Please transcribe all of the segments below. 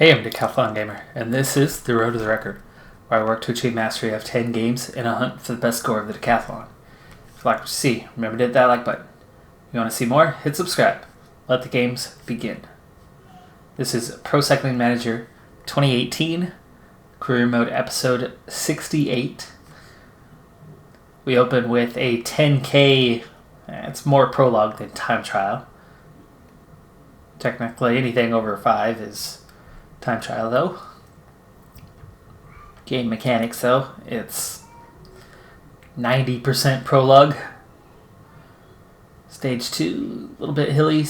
Hey, I'm Decathlon Gamer, and this is The Road to the Record, where I work to achieve mastery of 10 games in a hunt for the best score of the Decathlon. If you like what you see, remember to hit that like button. If you want to see more, hit subscribe. Let the games begin. This is Pro Cycling Manager 2018, Career Mode Episode 68. We open with a 10K, it's more prologue than time trial. Technically, anything over 5 is time trial, though. Game mechanics, though, it's 90% prologue. Stage 2, a little bit hilly.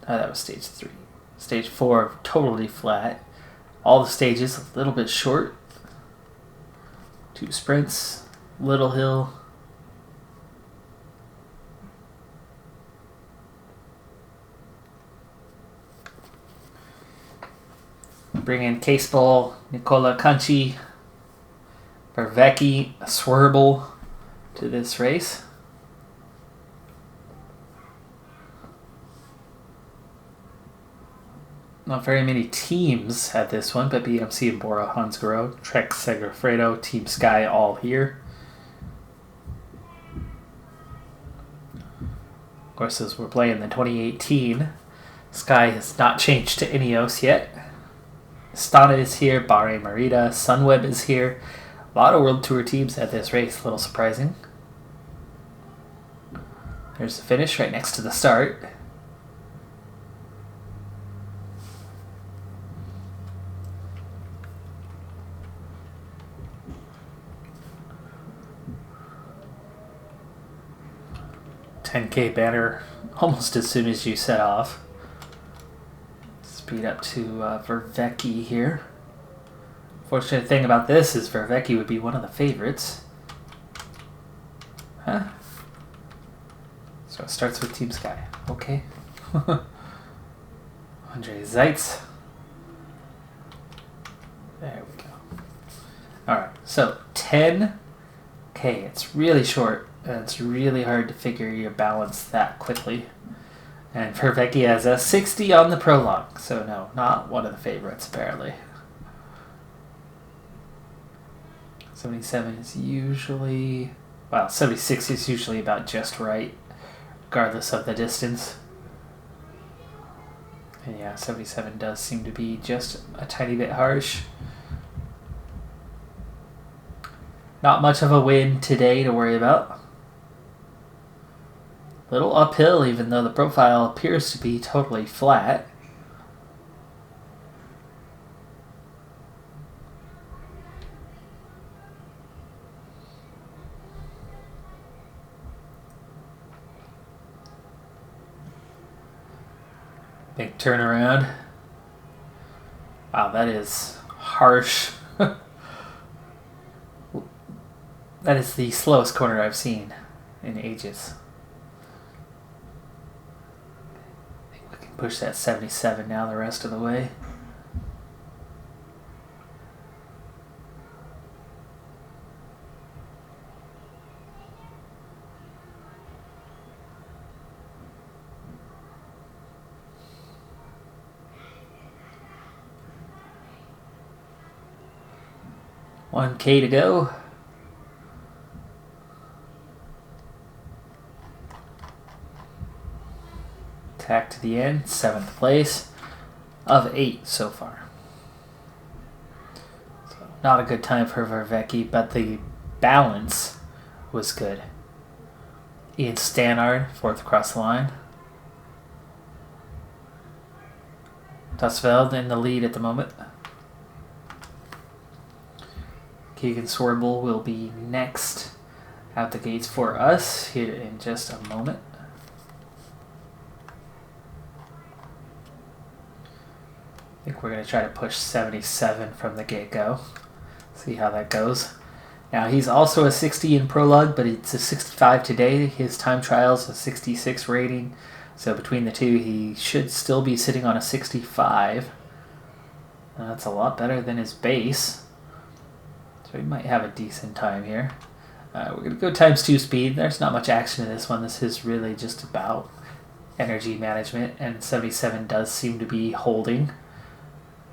That was stage 3. Stage 4, totally flat. All the stages a little bit short. 2 sprints, little hill. Bring in Caseball, Nicola Conchi, Vervecchi, Swerble to this race. Not very many teams at this one, but BMC and Bora Hansgrohe, Trek Segafredo, Team Sky all here. Of course, as we're playing the 2018, Sky has not changed to Ineos yet. Stana is here, Bahrain Merida, Sunweb is here. A lot of World Tour teams at this race, a little surprising. There's the finish right next to the start. $10K banner almost as soon as you set off. Speed up to Vervecchi here. Fortunate thing about this is Vervecchi would be one of the favorites. Huh? So it starts with Team Sky. Okay. Andre Zeitz. There we go. Alright, so 10K. It's really short, and it's really hard to figure your balance that quickly. And Vervecchi has a 60 on the prologue, so no, not one of the favorites, apparently. 77 is usually... well, 76 is usually about just right, regardless of the distance. And yeah, 77 does seem to be just a tiny bit harsh. Not much of a win today to worry about. Little uphill, even though the profile appears to be totally flat. Big turnaround. Wow, that is harsh. That is the slowest corner I've seen in ages. Push that 77 now the rest of the way. $1K to go. Attack to the end, 7th place of 8 so far. So not a good time for Vervecchi, but the balance was good. Ian Stannard, 4th across the line. Tusveld in the lead at the moment. Keegan Swerble will be next out the gates for us here in just a moment. I think we're going to try to push 77 from the get-go. See how that goes. Now, he's also a 60 in prologue, but it's a 65 today. His time trial's a 66 rating. So between the two, he should still be sitting on a 65. That's a lot better than his base. So he might have a decent time here. We're going to go times 2 speed. There's not much action in this one. This is really just about energy management, and 77 does seem to be holding.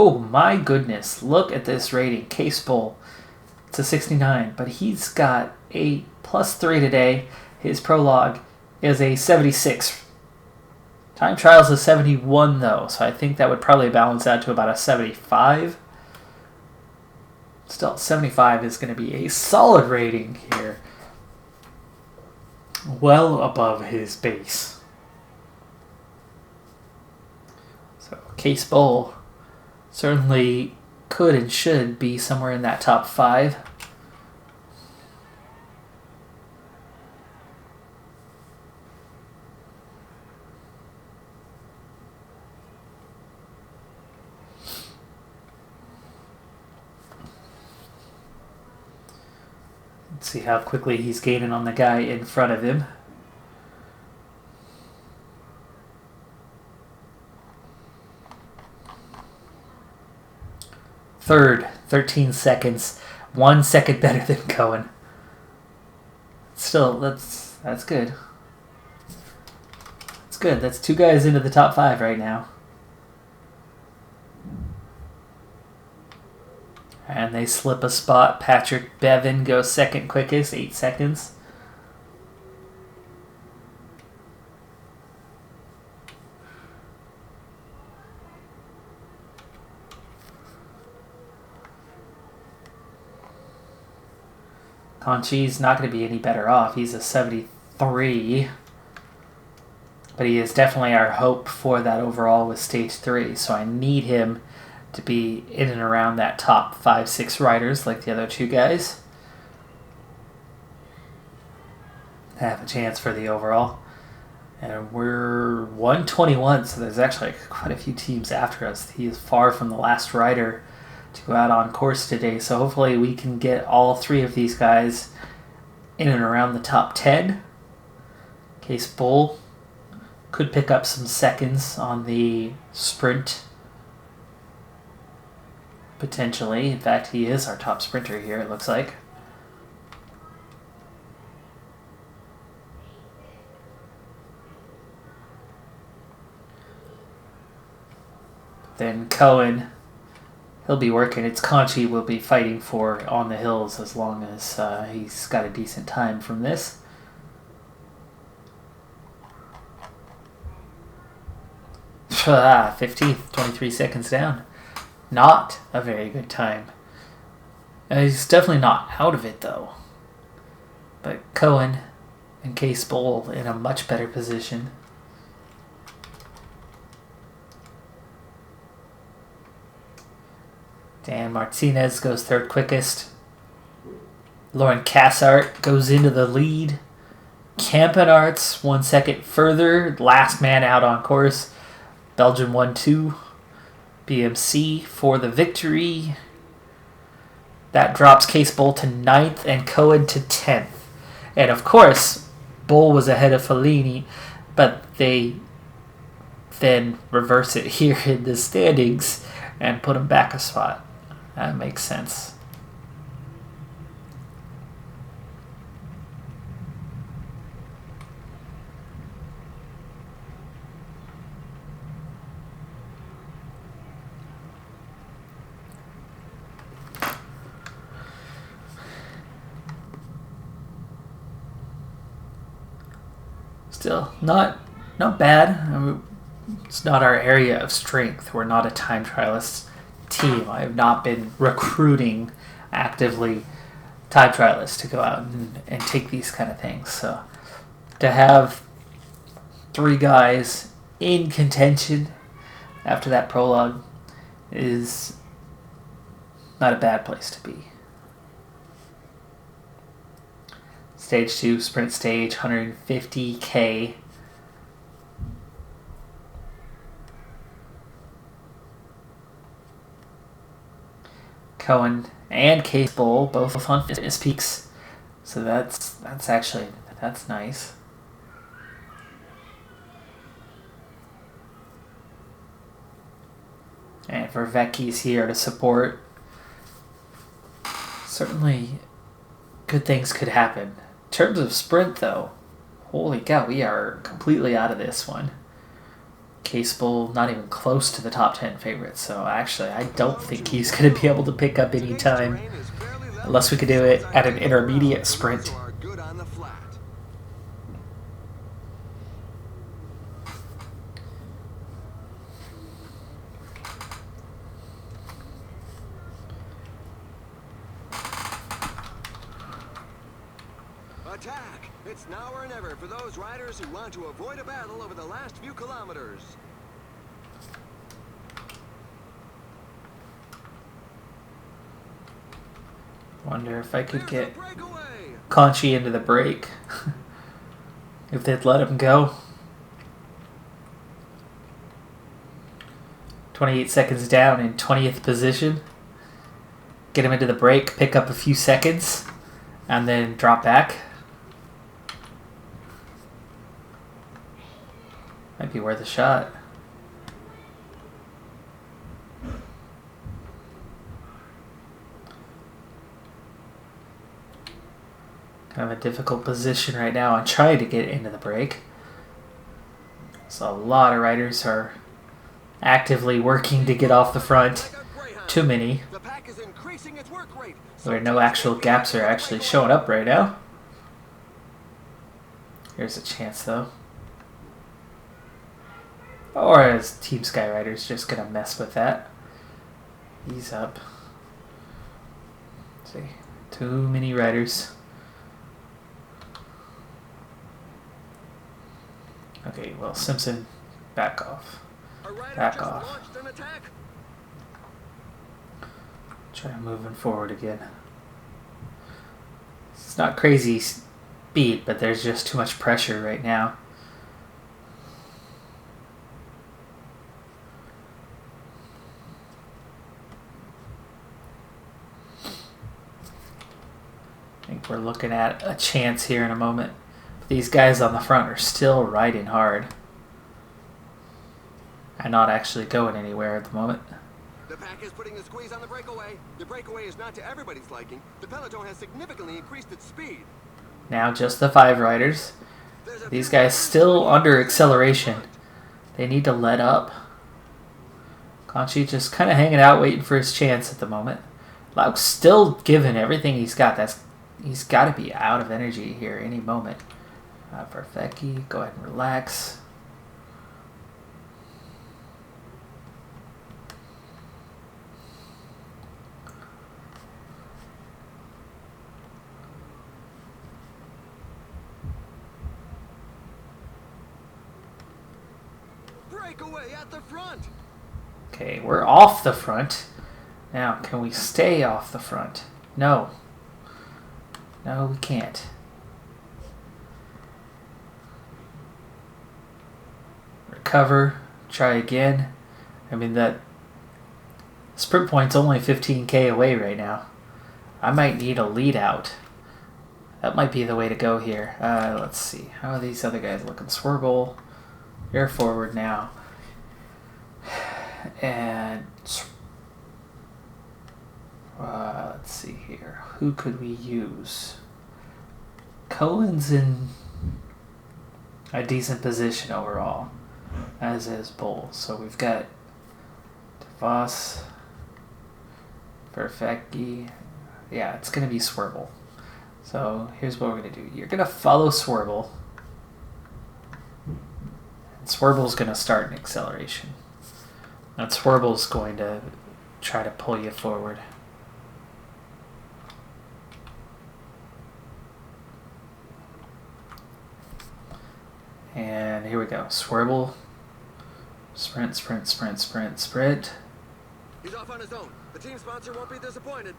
Oh my goodness, look at this rating. Case Bull, it's a 69, but he's got a +3 today. His prologue is a 76. Time trials is 71 though, so I think that would probably balance out to about a 75. Still, 75 is going to be a solid rating here. Well above his base. So, Case Bull certainly could and should be somewhere in that top 5. Let's see how quickly he's gaining on the guy in front of him. Third, 13 seconds. 1 second better than Cohen. Still, that's good. That's good. That's 2 guys into the top 5 right now. And they slip a spot. Patrick Bevan goes second quickest, 8 seconds. Conchi's not going to be any better off. He's a 73. But he is definitely our hope for that overall with stage 3. So I need him to be in and around that top 5-6 riders like the other 2 guys. Have a chance for the overall. And we're 121, so there's actually quite a few teams after us. He is far from the last rider to go out on course today, so hopefully we can get all 3 of these guys in and around the top 10. Case Bull could pick up some seconds on the sprint. Potentially. In fact, he is our top sprinter here, it looks like. Then Cohen, he'll be working. It's Conchi will be fighting for on the hills as long as he's got a decent time from this. Ah, 15th, 23 seconds down. Not a very good time. He's definitely not out of it, though. But Cohen and Case Bull in a much better position. Dan Martinez goes third quickest. Lauren Cassart goes into the lead. Campenarts 1 second further. Last man out on course. Belgium 1-2. BMC for the victory. That drops Case Bull to 9th and Cohen to 10th. And of course, Bull was ahead of Fellini, but they then reverse it here in the standings and put him back a spot. That makes sense. Still, not bad. I mean, it's not our area of strength. We're not a time trialist team. I have not been recruiting actively time trialists to go out and take these kind of things. So to have 3 guys in contention after that prologue is not a bad place to be. Stage 2, sprint stage, 150K. Cohen and Case Bull both on fitness peaks. So that's nice. And Vervecchi's here to support. Certainly good things could happen. In terms of sprint, though, holy cow, we are completely out of this one. Case Bull not even close to the top 10 favorites. So actually, I don't think he's going to be able to pick up any time unless we could do it at an intermediate sprint. Attack! It's now or never for those riders who want to avoid a battle over the last few kilometers. Wonder if I could get Conchi into the break. If they'd let him go. 28 seconds down in 20th position. Get him into the break, pick up a few seconds, and then drop back. Might be worth a shot. Kind of a difficult position right now. I'm trying to get into the break. So a lot of riders are actively working to get off the front. Too many. Where no actual gaps are actually showing up right now. Here's a chance though. Or is Team Skyrider's just going to mess with that? He's up. Let's see. Too many riders. Okay, well, Simpson, back off. Back off. Try moving forward again. It's not crazy speed, but there's just too much pressure right now. I think we're looking at a chance here in a moment. But these guys on the front are still riding hard. And not actually going anywhere at the moment. The pack is putting a squeeze on the breakaway. The breakaway is not to everybody's liking. The peloton has significantly increased its speed. Now just the 5 riders. These guys still under acceleration. They need to let up. Conchi just kind of hanging out waiting for his chance at the moment. Lauk's still giving everything he's got. He's got to be out of energy here any moment. Perfecti, go ahead and relax. Breakaway at the front. Okay, we're off the front. Now, can we stay off the front? No. No, we can't. Recover. Try again. I mean, that sprint point's only 15k away right now. I might need a lead out. That might be the way to go here. Let's see. How are these other guys looking? Swerble. You're forward now. And let's see here. Who could we use? Cohen's in a decent position overall, as is Bull. So we've got DeVos, Perfecti. Yeah, it's going to be Swerble. So here's what we're going to do. You're going to follow Swerble. And Swerble's going to start an acceleration. And Swerble's going to try to pull you forward. And here we go. Swerble. Sprint, sprint, sprint, sprint, sprint. He's off on his own. The team sponsor won't be disappointed.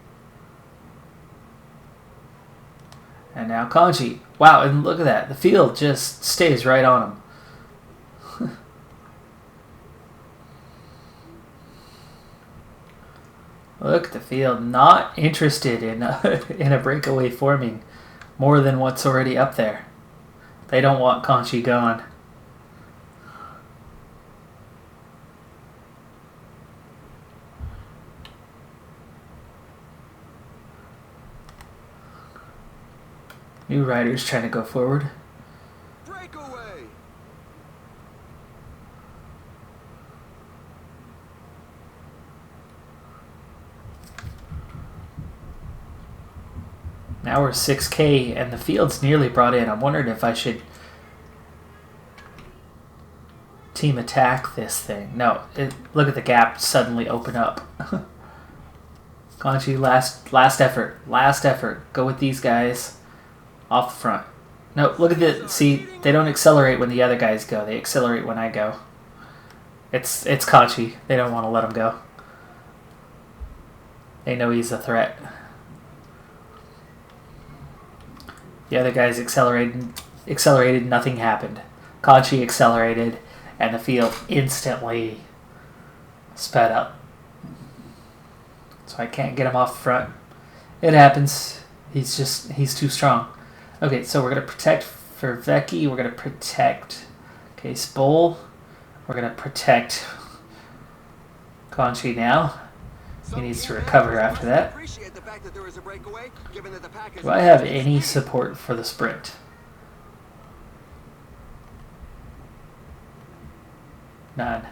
And now Conchi. Wow, and look at that. The field just stays right on him. Look at the field. Not interested in in a breakaway forming more than what's already up there. They don't want Conchi gone. New riders trying to go forward. Breakaway. Now we're 6K and the field's nearly brought in. I'm wondering if I should team attack this thing. No, look at the gap suddenly open up. Kanchi, last effort. Last effort. Go with these guys off the front. No, look at the... See, they don't accelerate when the other guys go. They accelerate when I go. It's Kanchi. They don't want to let him go. They know he's a threat. The other guys accelerated, nothing happened. Kanchi accelerated, and the field instantly sped up. So I can't get him off front. It happens. He's too strong. Okay, so we're going to protect for Vecchi. We're going to protect Case Bull. We're going to protect Kanchi now. He needs to recover after that. Do I have any support for the sprint? None.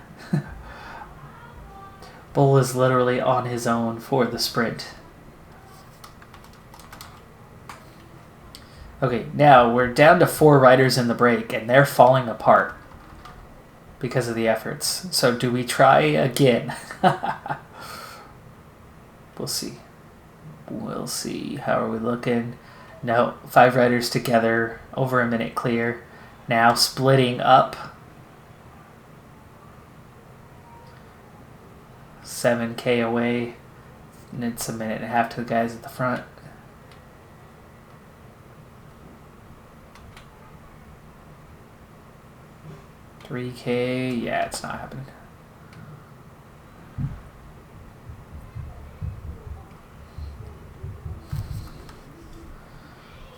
Bull is literally on his own for the sprint. Okay, now we're down to 4 riders in the break, and they're falling apart because of the efforts. So do we try again? We'll see. We'll see. How are we looking? No, 5 riders together, over a minute clear. Now splitting up. 7K away. And it's a minute and a half to the guys at the front. $3K. Yeah, it's not happening.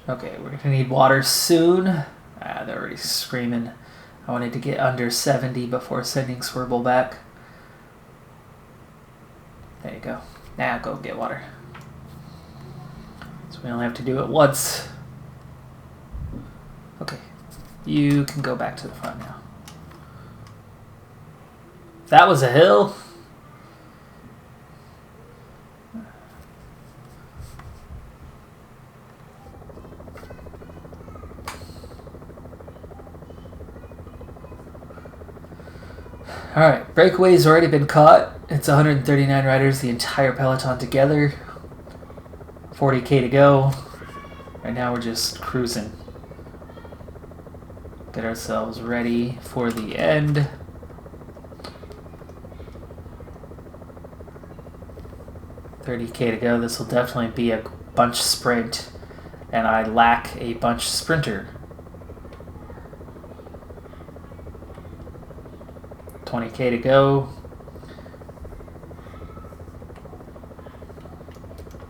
Okay, we're going to need water soon. They're already screaming. I wanted to get under 70 before sending Swerble back. There you go. Now go get water. So we only have to do it once. Okay. You can go back to the front now. That was a hill. Alright, breakaway's already been caught. It's 139 riders, the entire peloton together. 40K to go. Right now we're just cruising. Get ourselves ready for the end. $30K to go. This will definitely be a bunch sprint, and I lack a bunch sprinter. 20K to go.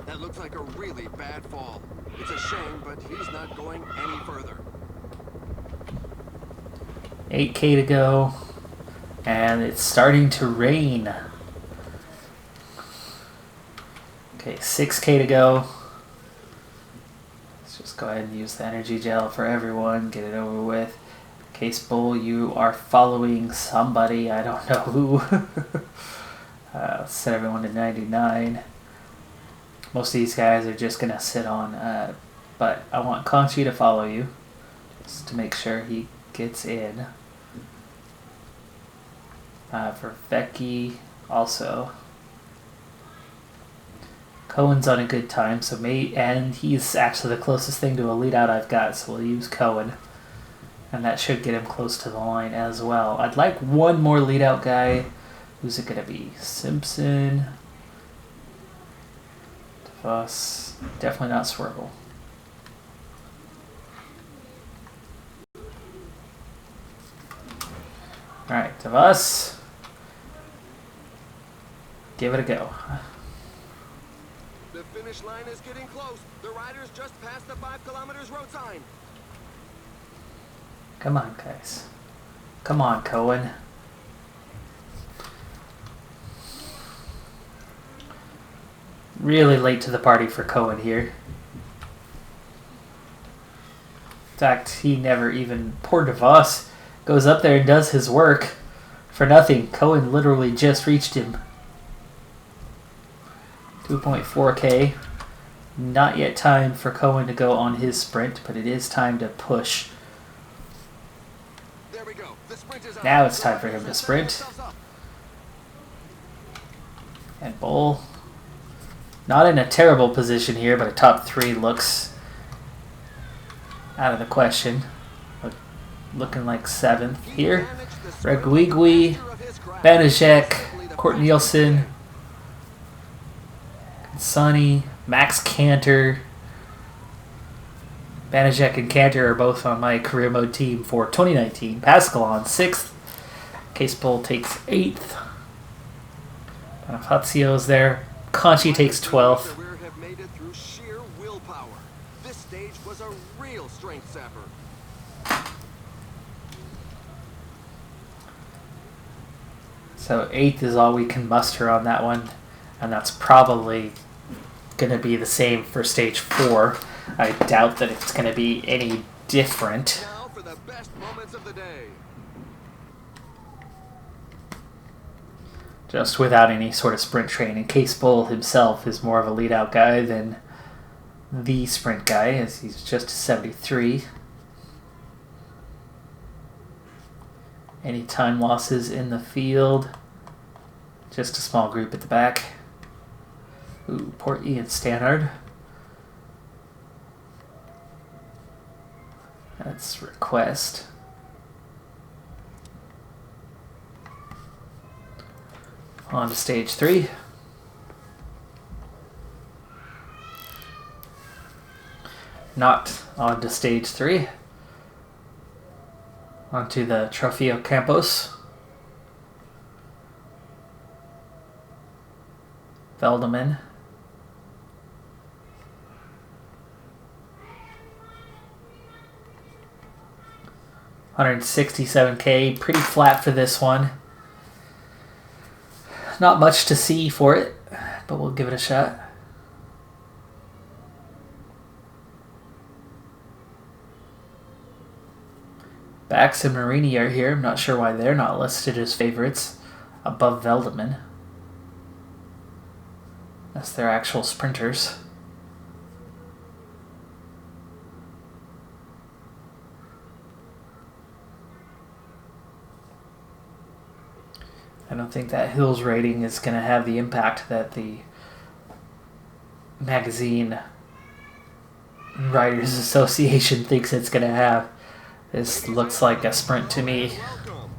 That looks like a really bad fall. It's a shame, but he's not going any further. 8K to go. And it's starting to rain. Okay, 6K to go. Let's just go ahead and use the energy gel for everyone. Get it over with. Case Bull, you are following somebody. I don't know who. Set everyone to 99. Most of these guys are just going to sit on. But I want Kanchi to follow you. Just to make sure he gets in. For Vecchi, also. Cohen's on a good time, so and he's actually the closest thing to a lead out I've got, so we'll use Cohen. And that should get him close to the line as well. I'd like one more lead out guy. Who's it going to be? Simpson. DeVos. Definitely not Swerble. Alright, DeVos. Give it a go. The finish line is getting close. The riders just passed the 5 kilometers road sign. Come on, guys. Come on, Cohen. Really late to the party for Cohen here. In fact, he never even... Poor DeVos goes up there and does his work for nothing. Cohen literally just reached him. 2.4K. Not yet time for Cohen to go on his sprint, but it is time to push. There we go. The sprint is on. Now it's time for him to sprint. And Bull, not in a terrible position here, but a top 3 looks out of the question. Looking like 7th here. Reguigui, Banaszek, Court Nielsen, Sonny, Max Cantor. Banaszek and Cantor are both on my career mode team for 2019. Pascal on 6th. Case Bull takes 8th. Bonifazio's there. Conchi takes 12th. Have made it through sheer willpower. This stage was a real strength sapper. So 8th is all we can muster on that one, and that's probably going to be the same for stage 4. I doubt that it's going to be any different. Now for the best moments of the day. Just without any sort of sprint training. Case Bull himself is more of a lead-out guy than the sprint guy, as he's just 73. Any time losses in the field? Just a small group at the back. Ooh, poor Ian Stannard. That's request. On to stage 3. Not on to stage 3. Onto the Trofeo Campos. Veldeman. $167K, pretty flat for this one. Not much to see for it, but we'll give it a shot. Bax and Marini are here. I'm not sure why they're not listed as favorites above Veldeman. That's their actual sprinters. I don't think that Hills rating is going to have the impact that the Magazine Riders Association thinks it's going to have. This looks like a sprint to me. Welcome.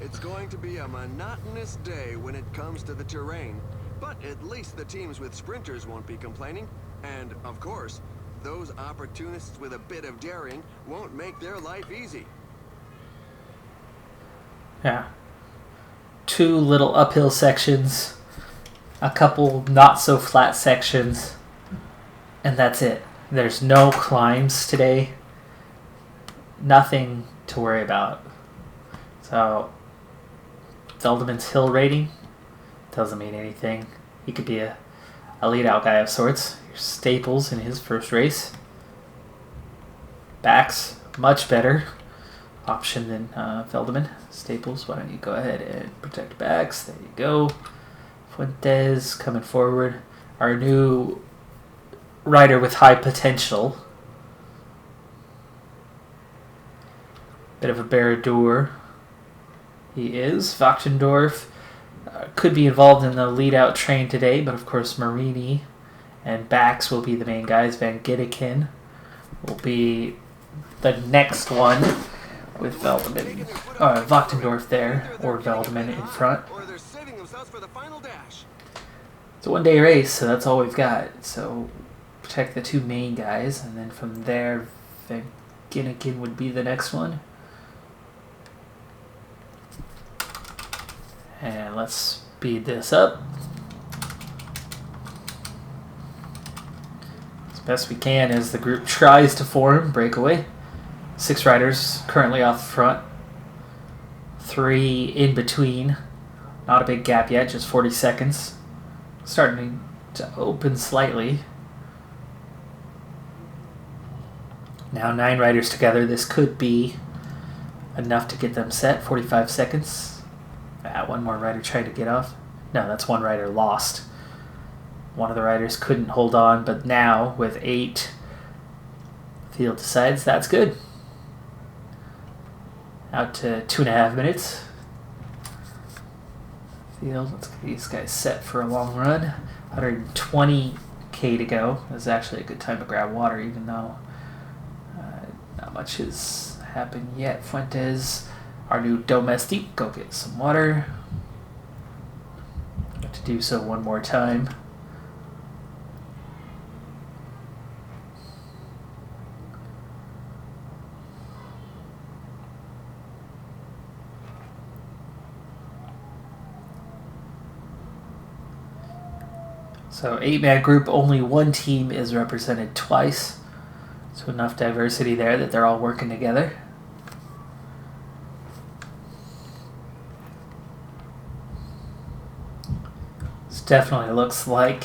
It's going to be a monotonous day when it comes to the terrain, but at least the teams with sprinters won't be complaining. And, of course, those opportunists with a bit of daring won't make their life easy. Yeah. 2 little uphill sections, a couple not so flat sections, and that's it. There's no climbs today. Nothing to worry about. So, Veldeman's hill rating doesn't mean anything. He could be a lead-out guy of sorts. Here's Staples in his first race. Bax, much better option than Veldeman. Staples, why don't you go ahead and protect Bax? There you go. Fuentes coming forward. Our new rider with high potential. Bit of a Barradour. He is. Wachtendorf could be involved in the lead-out train today, but of course Marini and Bax will be the main guys. Van Gittiken will be the next one with Veldeman. Wachtendorf there, or Veldeman in front. It's a one-day race, so that's all we've got. So protect the 2 main guys, and then from there, Van Gittiken would be the next one. And let's speed this up as best we can as the group tries to form breakaway. 6 riders currently off the front, 3 in between. Not a big gap yet, just 40 seconds. Starting to open slightly. Now 9 riders together. This could be enough to get them set. 45 seconds. One more rider trying to get off. No, that's 1 rider lost. One of the riders couldn't hold on, but now with 8, field decides that's good. Out to 2.5 minutes. Field, let's get these guys set for a long run. 120K to go. This is actually a good time to grab water, even though not much has happened yet. Fuentes, our new domestique, go get some water. Have to do so one more time. So 8-man group, only one team is represented twice. So enough diversity there that they're all working together. This definitely looks like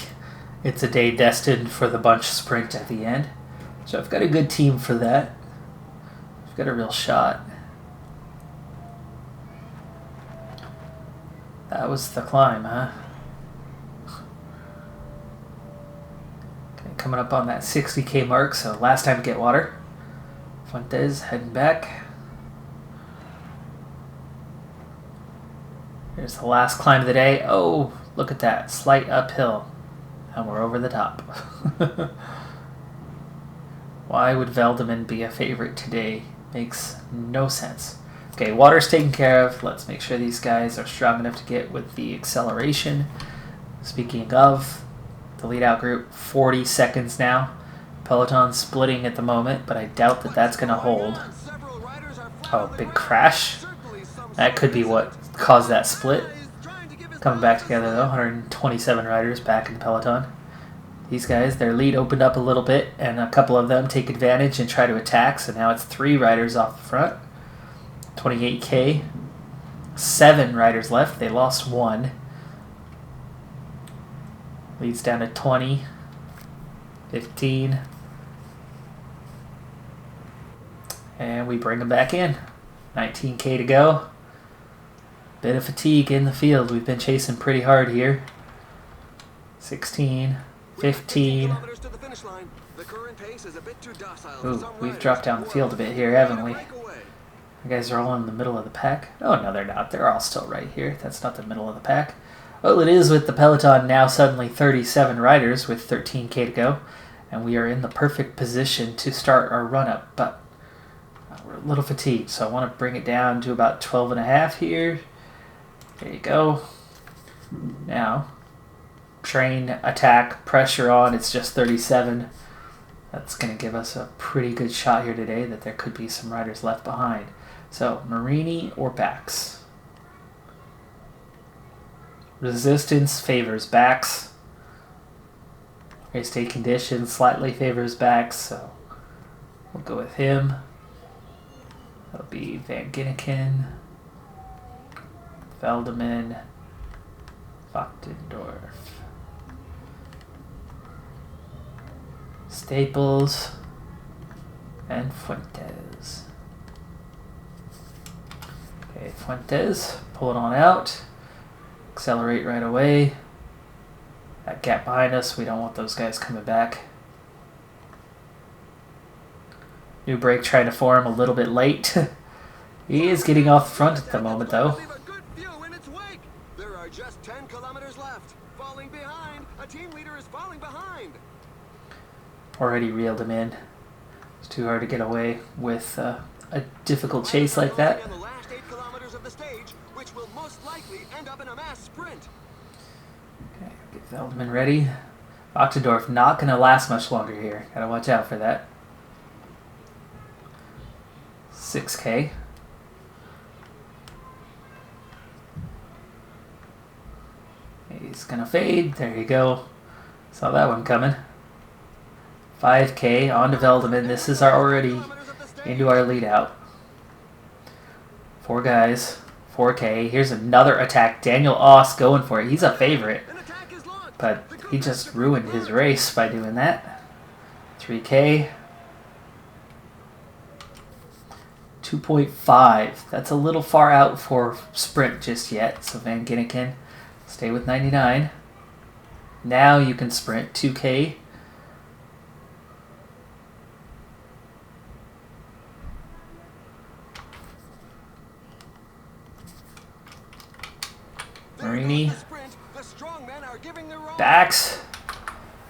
it's a day destined for the bunch sprint at the end. So I've got a good team for that. I've got a real shot. That was the climb, huh? Coming up on that 60K mark, so last time to get water. Fuentes heading back. Here's the last climb of the day. Oh, look at that. Slight uphill. And we're over the top. Why would Veldeman be a favorite today? Makes no sense. Okay, water's taken care of. Let's make sure these guys are strong enough to get with the acceleration. Speaking of, the lead-out group, 40 seconds now. Peloton splitting at the moment, but I doubt that that's going to hold. Oh, big crash. That could be what caused that split. Coming back together, though. 127 riders back in Peloton. These guys, their lead opened up a little bit, and a couple of them take advantage and try to attack, so now it's 3 riders off the front. 28K. 7 riders left. They lost 1. Leads down to 20, 15, and we bring them back in. 19K to go. Bit of fatigue in the field. We've been chasing pretty hard here. 16, 15. Ooh, we've dropped down the field a bit here, haven't we? You guys are all in the middle of the pack. Oh, no, they're not. They're all still right here. That's not the middle of the pack. Well, it is with the Peloton now suddenly 37 riders with 13K to go. And we are in the perfect position to start our run-up. But we're a little fatigued, so I want to bring it down to about 12.5 here. There you go. Now, train, attack, pressure on. It's just 37. That's going to give us a pretty good shot here today that there could be some riders left behind. So, Marini or Bax? Resistance favors backs. Race day condition slightly favors backs, so we'll go with him. That'll be Van Ginneken, Veldeman, Wachtendorf, Staples, and Fuentes. Okay, Fuentes, pull it on out. Accelerate right away. That gap behind us, we don't want those guys coming back. New brake trying to form a little bit late. He is getting off the front at the moment, though. There are just 10 kilometers left. Falling behind. A team leader is falling behind. Already reeled him in. It's too hard to get away with a difficult chase like that. Which will most likely end up in a mass sprint. Okay, get Veldeman ready. Wachtendorf not going to last much longer here. Gotta watch out for that. 6K. He's going to fade. There you go. Saw that one coming. 5K on to Veldeman. This is already into our lead out. 4 guys. 4K. Here's another attack. Daniel Oss going for it. He's a favorite. But he just ruined his race by doing that. 3K. 2.5. That's a little far out for sprint just yet. So Van Ginneken, stay with 99. Now you can sprint 2K. Marini. Backs.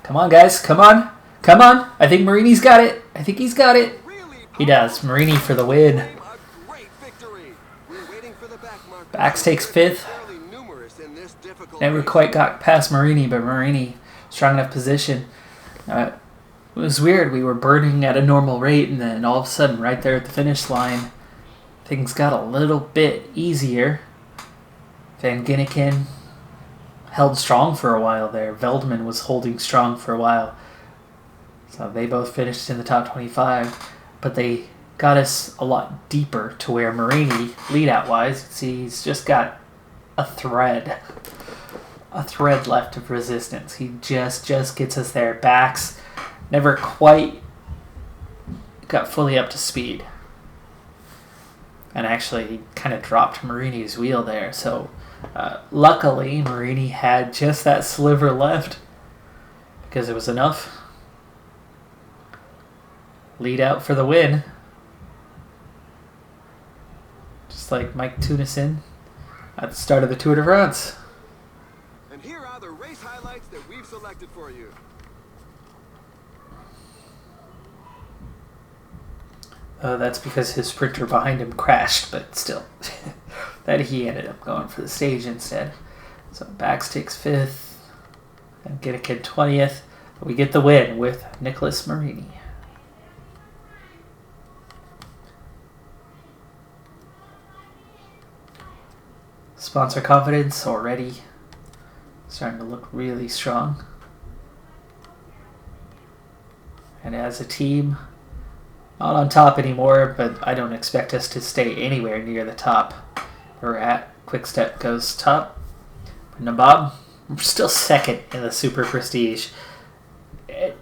Come on, guys. Come on. Come on. I think Marini's got it. I think he's got it. He does. Marini for the win. Backs takes 5th. Never quite got past Marini, but Marini, strong enough position. It was weird. We were burning at a normal rate, and then all of a sudden, right there at the finish line, things got a little bit easier. Van Ginniken held strong for a while there. Veldman was holding strong for a while. So they both finished in the top 25, but they got us a lot deeper to where Marini, lead-out-wise, see, he's just got a thread left of resistance. He just gets us there. Backs never quite got fully up to speed. And actually, he kind of dropped Marini's wheel there. So, luckily, Marini had just that sliver left because it was enough. Lead out for the win. Just like Mike Tunison at the start of the Tour de France. And here are the race highlights that we've selected for you. That's because his sprinter behind him crashed, but still, that he ended up going for the stage instead. So Bax takes 5th, and Ginniken 20th. We get the win with Nicholas Marini. Sponsor confidence already starting to look really strong. And as a team, not on top anymore, but I don't expect us to stay anywhere near the top we're at. Quickstep goes top. Nabob, we're still second in the Super Prestige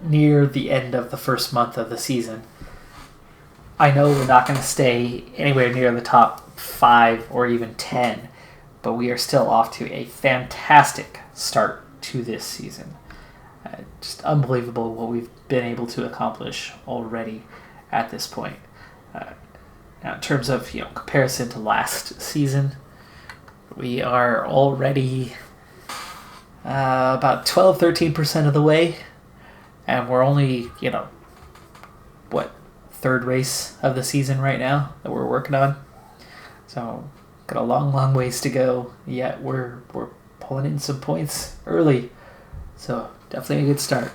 near the end of the first month of the season. I know we're not going to stay anywhere near the top 5 or even 10, but we are still off to a fantastic start to this season. Just unbelievable what we've been able to accomplish already at this point. Now, in terms of comparison to last season, we are already about 12-13% of the way, and we're only third race of the season right now that we're working on. So got a long ways to go. Yet we're pulling in some points early. So definitely a good start.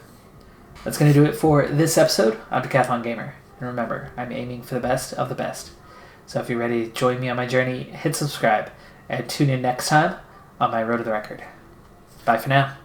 That's going to do it for this episode. I'm Decathlon Gamer. And remember, I'm aiming for the best of the best. So if you're ready to join me on my journey, hit subscribe and tune in next time on my Road to the Record. Bye for now.